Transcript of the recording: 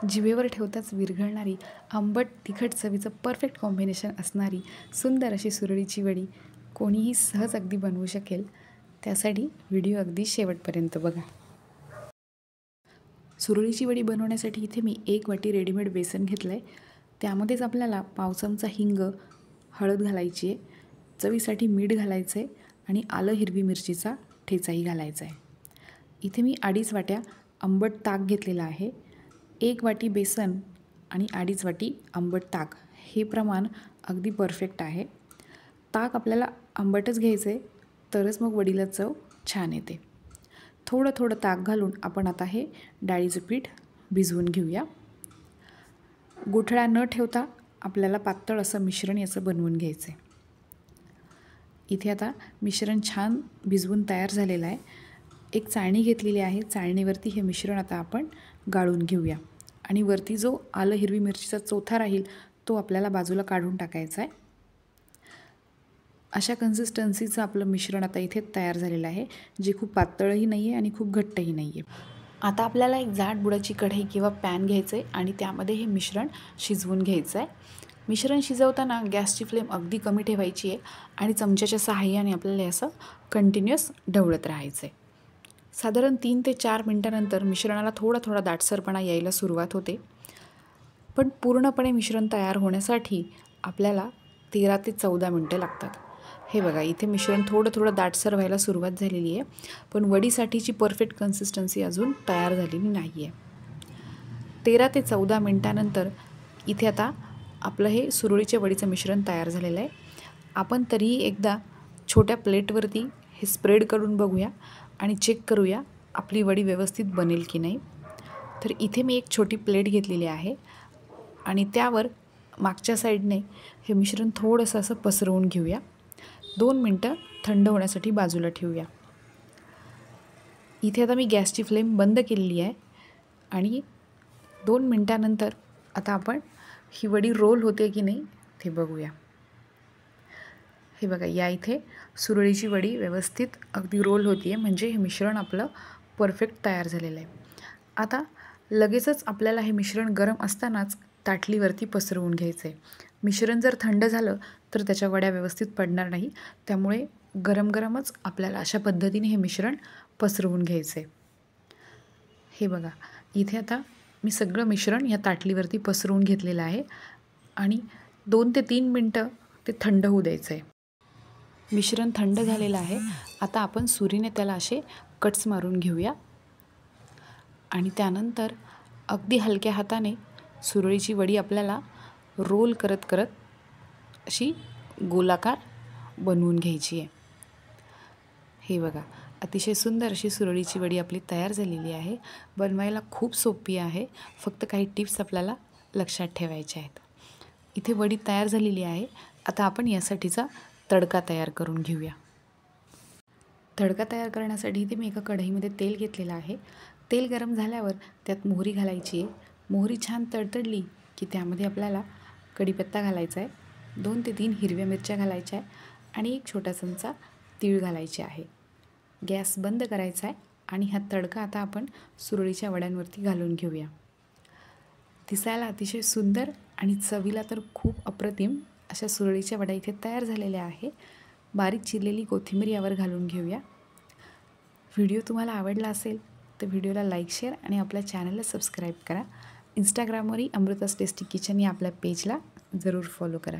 जिभेवर ठेवताच विरघळणारी आंबट तिखट चवीचं परफेक्ट कॉम्बिनेशन असणारी सुंदर अशी सुरळीची वडी कोणीही सहज अगदी बनवू शकेल. त्यासाठी व्हिडिओ अगदी शेवटपर्यंत बघा. सुरळीची वडी बनवण्यासाठी इथे मी 1 वाटी रेडीमेड बेसन घेतलं आहे. त्यामध्येच आपल्याला पाव चमचा हिंग, हळद घालायची आहे, चवीसाठी मीठ घालायचं आहे आणि आलं हिरवी मिरचीचा ठेचाही घालायचा आहे. इथे मी 2.5 वाट्या आंबट ताक घेतलेलं आहे. 1 वाटी बेसन आणि 2.5 वाटी आंबट ताक हे प्रमाण अगदी परफेक्ट आहे. ताक आपल्याला आंबटच घ्यायचं आहे, तरच मग वडीला चव छान येते. थोडं थोडं ताक घालून आपण आता हे डाळीचं पीठ भिजवून घेऊया. गुठळ्या न ठेवता आपल्याला पातळ असं मिश्रण याचं बनवून घ्यायचं आहे. इथे आता मिश्रण छान भिजवून तयार झालेलं आहे. एक चाळणी घेतलेली आहे. चाळणीवरती हे मिश्रण आता आपण गाळून घेऊया आणि वरती जो आलं हिरवी मिरचीचा चोथा राहील तो आपल्याला बाजूला काढून टाकायचा आहे. अशा कन्सिस्टन्सीचं आपलं मिश्रण आता इथे तयार झालेलं आहे, जे खूप पातळही नाही आहे आणि खूप घट्टही नाही आहे. आता आपल्याला एक जाड बुडाची कढई किंवा पॅन घ्यायचं आहे आणि त्यामध्ये हे मिश्रण शिजवून घ्यायचं आहे. मिश्रण शिजवताना गॅसची फ्लेम अगदी कमी ठेवायची आहे आणि चमच्याच्या सहाय्याने आपल्याला असं कंटिन्युअस ढवळत राहायचं आहे. साधारण 3 ते 4 मिनटानंतर मिश्रणाला थोडा थोडा दाटसरपणा यायला सुरुवात होते. पण पूर्णपणे मिश्रण तयार होण्यासाठी आपल्याला 13 ते 14 मिनटं लागतात. हे बघा, इथे मिश्रण थोडं थोडं दाटसर व्हायला सुरुवात झालेली आहे, पण वडीसाठीची परफेक्ट कन्सिस्टन्सी अजून तयार झालेली नाही आहे. 13 ते 14 मिनटानंतर इथे आता आपलं हे सुरळीच्या वडीचं मिश्रण तयार झालेलं आहे. आपण तरीही एकदा छोट्या प्लेटवरती हे स्प्रेड करून बघूया आणि चेक करूया आपली वडी व्यवस्थित बनेल की नाही. तर इथे मी एक छोटी प्लेट घेतलेली आहे आणि त्यावर मागच्या साईडने हे मिश्रण थोडंसं असं पसरवून घेऊया. 2 मिनटं थंड होण्यासाठी बाजूला ठेवूया. इथे आता मी गॅसची फ्लेम बंद केलेली आहे आणि 2 मिनटानंतर आता आपण ही वडी रोल होते की नाही ते बघूया. हे बघा, या इथे सुरळीची वडी व्यवस्थित अगदी रोल होती आहे, म्हणजे हे मिश्रण आपलं परफेक्ट तयार झालेलं आहे. आता लगेचच आपल्याला हे मिश्रण गरम असतानाच ताटलीवरती पसरवून घ्यायचं आहे. मिश्रण जर थंड झालं तर त्याच्या वड्या व्यवस्थित पडणार नाही, त्यामुळे गरम गरमच आपल्याला अशा पद्धतीने हे मिश्रण पसरवून घ्यायचं आहे. हे बघा, इथे आता मी सगळं मिश्रण या ताटलीवरती पसरवून घेतलेलं आहे आणि 2 ते 3 मिनटं ते थंड होऊ द्यायचं आहे. मिश्रण थंड झालेलं आहे. आता आपण सुरीने त्याला असे कट्स मारून घेऊया आणि त्यानंतर अगदी हलक्या हाताने सुरळीची वडी आपल्याला रोल करत करत अशी गोलाकार बनवून घ्यायची आहे. हे बघा, अतिशय सुंदर अशी सुरळीची वडी आपली तयार झालेली आहे. बनवायला खूप सोपी आहे, फक्त काही टिप्स आपल्याला लक्षात ठेवायच्या आहेत. इथे वडी तयार झालेली आहे. आता आपण यासाठीचा तडका तयार करून घेऊया. तडका तयार करण्यासाठी इथे मी एका कढईमध्ये तेल घेतलेलं आहे. तेल गरम झाल्यावर त्यात मोहरी घालायची आहे. मोहरी छान तडतडली की त्यामध्ये आपल्याला कढीपत्ता घालायचा आहे, 2 ते 3 हिरव्या मिरच्या घालायच्या आहे आणि 1 छोटा चमचा तीळ घालायचे आहे. गॅस बंद करायचा आहे आणि हा तडका आता आपण सुरळीच्या वड्यांवरती घालून घेऊया. दिसायला अतिशय सुंदर आणि चवीला तर खूप अप्रतिम अशा सुरळीच्या वड्या इथे तयार झालेल्या आहे. बारीक चिरलेली कोथिंबीर यावर घालून घेऊया. व्हिडिओ तुम्हाला आवडला असेल तर व्हिडिओला लाईक, शेअर आणि आपल्या चॅनलला सबस्क्राईब करा. इंस्टाग्रामवरही अमृता's टेस्टी किचन या आपल्या पेजला जरूर फॉलो करा.